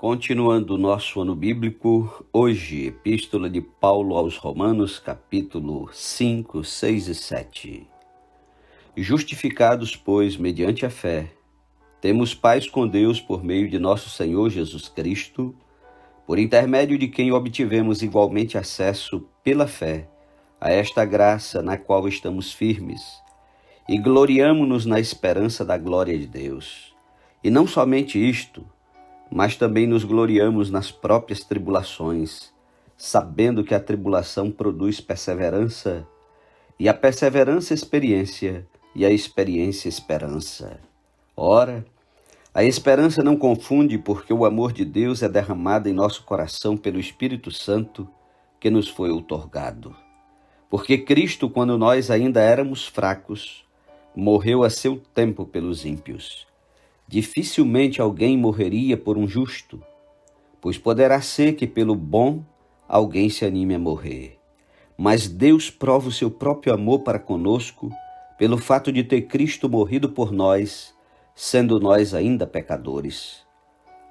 Continuando o nosso ano bíblico, hoje, Epístola de Paulo aos Romanos, capítulo 5, 6 e 7. Justificados, pois, mediante a fé, temos paz com Deus por meio de nosso Senhor Jesus Cristo, por intermédio de quem obtivemos igualmente acesso pela fé a esta graça na qual estamos firmes, e gloriamo-nos na esperança da glória de Deus. E não somente isto, mas também nos gloriamos nas próprias tribulações, sabendo que a tribulação produz perseverança, e a perseverança experiência, e a experiência esperança. Ora, a esperança não confunde, porque o amor de Deus é derramado em nosso coração pelo Espírito Santo que nos foi outorgado. Porque Cristo, quando nós ainda éramos fracos, morreu a seu tempo pelos ímpios. Dificilmente alguém morreria por um justo, pois poderá ser que pelo bom alguém se anime a morrer. Mas Deus prova o seu próprio amor para conosco pelo fato de ter Cristo morrido por nós, sendo nós ainda pecadores.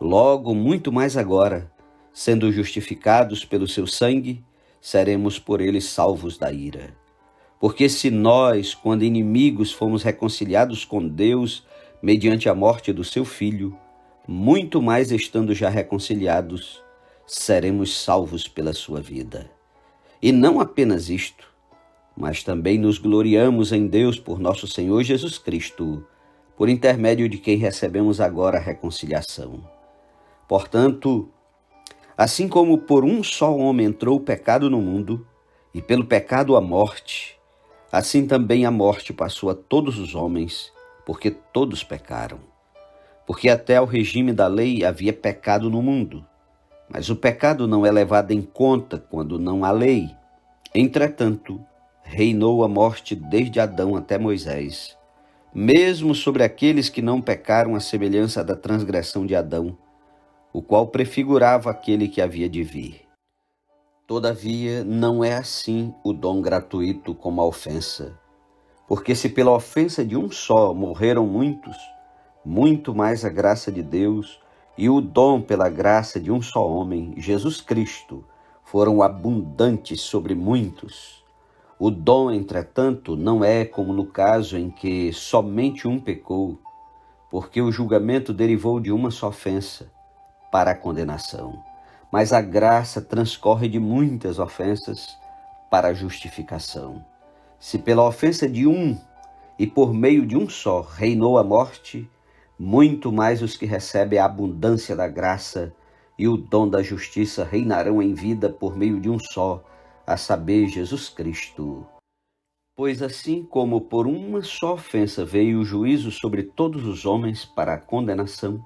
Logo, muito mais agora, sendo justificados pelo seu sangue, seremos por ele salvos da ira. Porque se nós, quando inimigos, fomos reconciliados com Deus mediante a morte do seu Filho, muito mais estando já reconciliados, seremos salvos pela sua vida. E não apenas isto, mas também nos gloriamos em Deus por nosso Senhor Jesus Cristo, por intermédio de quem recebemos agora a reconciliação. Portanto, assim como por um só homem entrou o pecado no mundo, e pelo pecado a morte, assim também a morte passou a todos os homens, porque todos pecaram. Porque até ao regime da lei havia pecado no mundo, mas o pecado não é levado em conta quando não há lei. Entretanto, reinou a morte desde Adão até Moisés, mesmo sobre aqueles que não pecaram à semelhança da transgressão de Adão, o qual prefigurava aquele que havia de vir. Todavia, não é assim o dom gratuito como a ofensa. Porque se pela ofensa de um só morreram muitos, muito mais a graça de Deus e o dom pela graça de um só homem, Jesus Cristo, foram abundantes sobre muitos. O dom, entretanto, não é como no caso em que somente um pecou, porque o julgamento derivou de uma só ofensa, para a condenação. Mas a graça transcorre de muitas ofensas para a justificação. Se pela ofensa de um e por meio de um só reinou a morte, muito mais os que recebem a abundância da graça e o dom da justiça reinarão em vida por meio de um só, a saber, Jesus Cristo. Pois assim como por uma só ofensa veio o juízo sobre todos os homens para a condenação,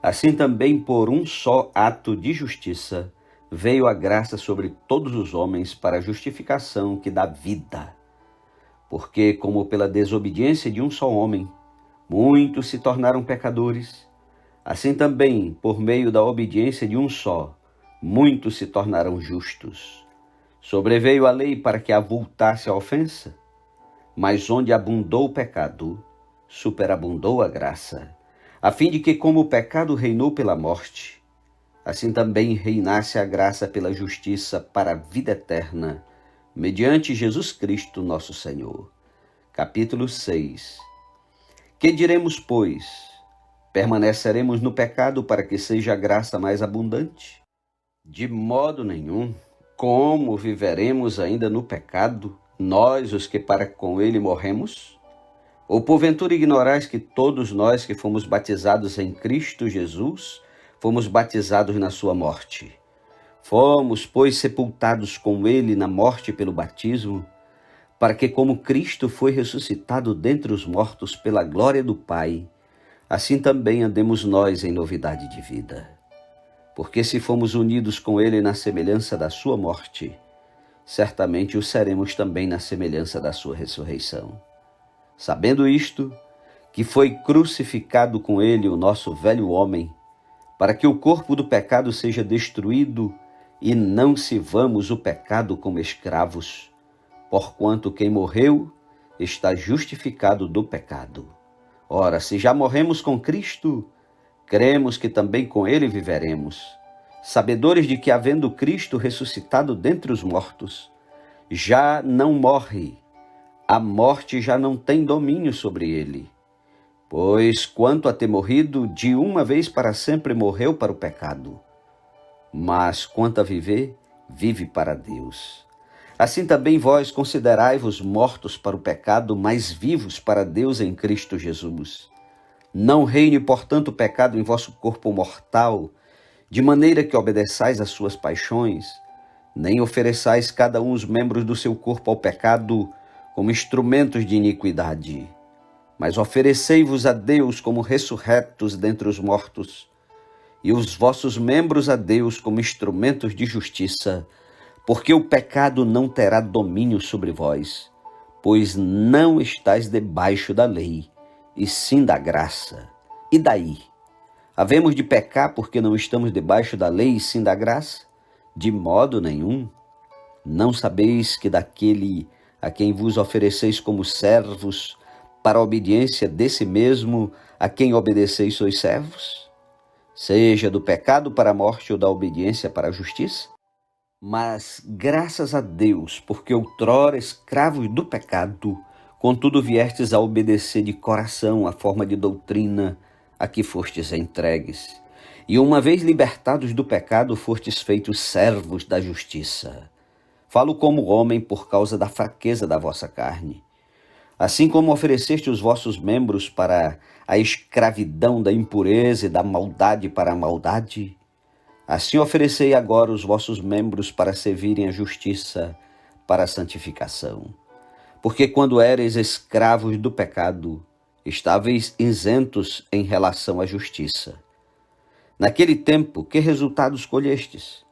assim também por um só ato de justiça veio a graça sobre todos os homens para a justificação que dá vida. Porque, como pela desobediência de um só homem, muitos se tornaram pecadores, assim também, por meio da obediência de um só, muitos se tornarão justos. Sobreveio a lei para que avultasse a ofensa, mas onde abundou o pecado, superabundou a graça, a fim de que, como o pecado reinou pela morte, assim também reinasse a graça pela justiça para a vida eterna, mediante Jesus Cristo nosso Senhor. Capítulo 6. Que diremos, pois? Permaneceremos no pecado para que seja a graça mais abundante? De modo nenhum. Como viveremos ainda no pecado, nós, os que para com ele morremos? Ou porventura ignorais que todos nós que fomos batizados em Cristo Jesus, fomos batizados na sua morte? Fomos, pois, sepultados com ele na morte pelo batismo, para que, como Cristo foi ressuscitado dentre os mortos pela glória do Pai, assim também andemos nós em novidade de vida. Porque se fomos unidos com ele na semelhança da sua morte, certamente o seremos também na semelhança da sua ressurreição. Sabendo isto, que foi crucificado com ele o nosso velho homem, para que o corpo do pecado seja destruído e não sirvamos o pecado como escravos, porquanto quem morreu está justificado do pecado. Ora, se já morremos com Cristo, Cremos que também com ele viveremos, sabedores de que, havendo Cristo ressuscitado dentre os mortos, já não morre, a morte já não tem domínio sobre ele. Pois, quanto a ter morrido, de uma vez para sempre morreu para o pecado. Mas, quanto a viver, vive para Deus. Assim também vós considerai-vos mortos para o pecado, mas vivos para Deus em Cristo Jesus. Não reine, portanto, o pecado em vosso corpo mortal, de maneira que obedeçais às suas paixões, nem ofereçais cada um os membros do seu corpo ao pecado como instrumentos de iniquidade. Mas oferecei-vos a Deus como ressurretos dentre os mortos, e os vossos membros a Deus como instrumentos de justiça, porque o pecado não terá domínio sobre vós, pois não estáis debaixo da lei, e sim da graça. E daí? Havemos de pecar porque não estamos debaixo da lei e sim da graça? De modo nenhum. Não sabeis que daquele a quem vos ofereceis como servos, para a obediência desse mesmo a quem obedeceis sois servos? Seja do pecado para a morte ou da obediência para a justiça? Mas graças a Deus, porque outrora escravos do pecado, contudo viestes a obedecer de coração a forma de doutrina a que fostes entregues. E uma vez libertados do pecado, fostes feitos servos da justiça. Falo como homem por causa da fraqueza da vossa carne. Assim como ofereceste os vossos membros para a escravidão da impureza e da maldade para a maldade, assim oferecei agora os vossos membros para servirem à justiça, para a santificação. Porque quando éreis escravos do pecado, estáveis isentos em relação à justiça. Naquele tempo, que resultados colhestes?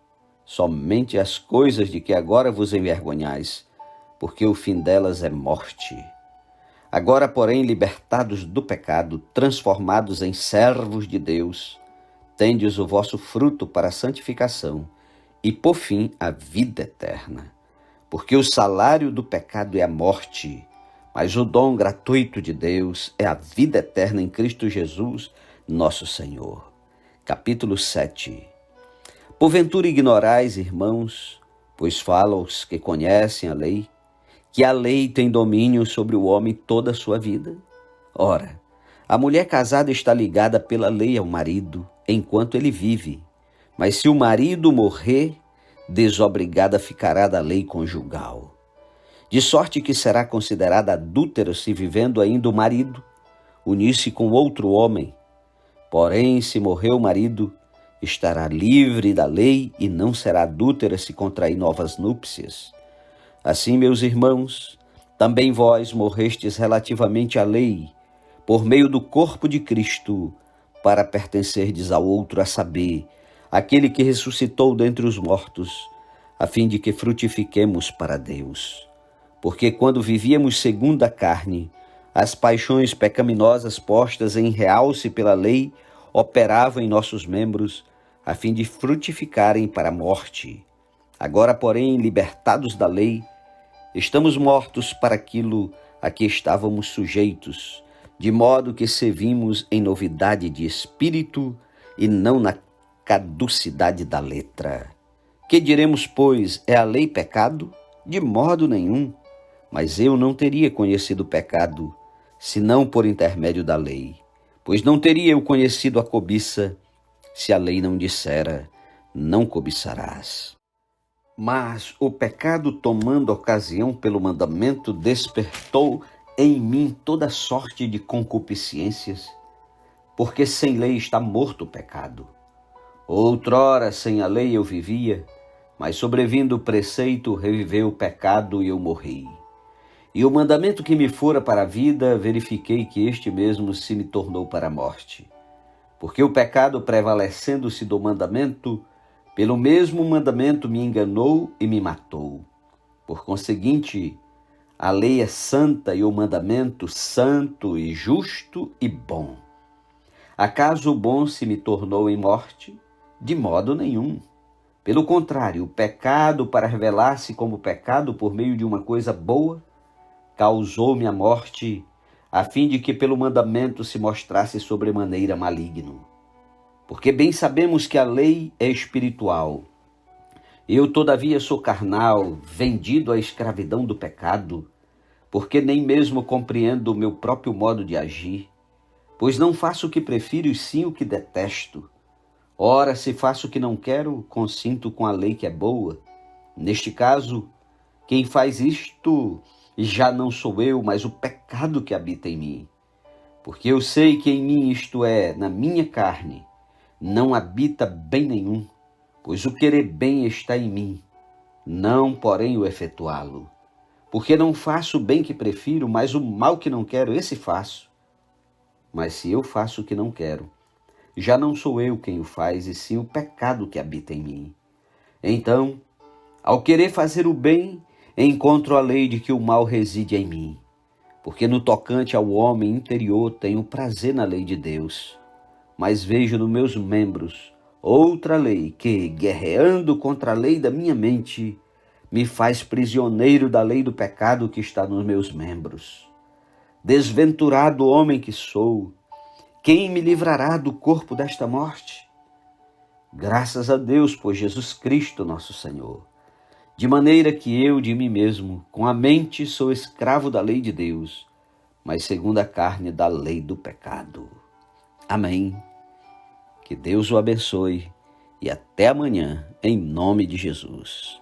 Somente as coisas de que agora vos envergonhais, porque o fim delas é morte. Agora, porém, libertados do pecado, transformados em servos de Deus, tendes o vosso fruto para a santificação e, por fim, a vida eterna. Porque o salário do pecado é a morte, mas o dom gratuito de Deus é a vida eterna em Cristo Jesus, nosso Senhor. Capítulo 7. Porventura ignorais, irmãos, pois falo aos que conhecem a lei, que a lei tem domínio sobre o homem toda a sua vida? Ora, a mulher casada está ligada pela lei ao marido, enquanto ele vive. Mas se o marido morrer, desobrigada ficará da lei conjugal. De sorte que será considerada adúltera se vivendo ainda o marido, unir-se com outro homem. Porém, se morrer o marido, estará livre da lei e não será adúltera se contrair novas núpcias. Assim, meus irmãos, também vós morrestes relativamente à lei, por meio do corpo de Cristo, para pertencerdes ao outro, a saber, aquele que ressuscitou dentre os mortos, a fim de que frutifiquemos para Deus. Porque quando vivíamos segundo a carne, as paixões pecaminosas postas em realce pela lei operavam em nossos membros, a fim de frutificarem para a morte. Agora, porém, libertados da lei, estamos mortos para aquilo a que estávamos sujeitos, de modo que servimos em novidade de espírito e não na caducidade da letra. Que diremos, pois, é a lei pecado? De modo nenhum. Mas eu não teria conhecido o pecado, senão por intermédio da lei. Pois não teria eu conhecido a cobiça, se a lei não dissera, não cobiçarás. Mas o pecado, tomando ocasião pelo mandamento, despertou em mim toda sorte de concupiscências, porque sem lei está morto o pecado. Outrora, sem a lei eu vivia, mas sobrevindo o preceito, reviveu o pecado e eu morri. E o mandamento que me fora para a vida, verifiquei que este mesmo se me tornou para a morte. Porque o pecado, prevalecendo-se do mandamento, pelo mesmo mandamento me enganou e me matou. Por conseguinte, a lei é santa e o mandamento santo e justo e bom. Acaso o bom se me tornou em morte? De modo nenhum. Pelo contrário, o pecado, para revelar-se como pecado por meio de uma coisa boa, causou-me a morte, a fim de que pelo mandamento se mostrasse sobremaneira maligno. Porque bem sabemos que a lei é espiritual. Eu, todavia, sou carnal, vendido à escravidão do pecado, porque nem mesmo compreendo o meu próprio modo de agir, pois não faço o que prefiro e sim o que detesto. Ora, se faço o que não quero, consinto com a lei que é boa. Neste caso, quem faz isto já não sou eu, mas o pecado que habita em mim. Porque eu sei que em mim, isto é, na minha carne, não habita bem nenhum, pois o querer bem está em mim, não, porém, o efetuá-lo. Porque não faço o bem que prefiro, mas o mal que não quero, esse faço. Mas se eu faço o que não quero, já não sou eu quem o faz, e sim o pecado que habita em mim. Então, ao querer fazer o bem, encontro a lei de que o mal reside em mim. Porque no tocante ao homem interior tenho prazer na lei de Deus, mas vejo nos meus membros outra lei que, guerreando contra a lei da minha mente, me faz prisioneiro da lei do pecado que está nos meus membros. Desventurado homem que sou, quem me livrará do corpo desta morte? Graças a Deus por Jesus Cristo, nosso Senhor. De maneira que eu, de mim mesmo, com a mente sou escravo da lei de Deus, mas segundo a carne da lei do pecado. Amém. Que Deus o abençoe e até amanhã, em nome de Jesus.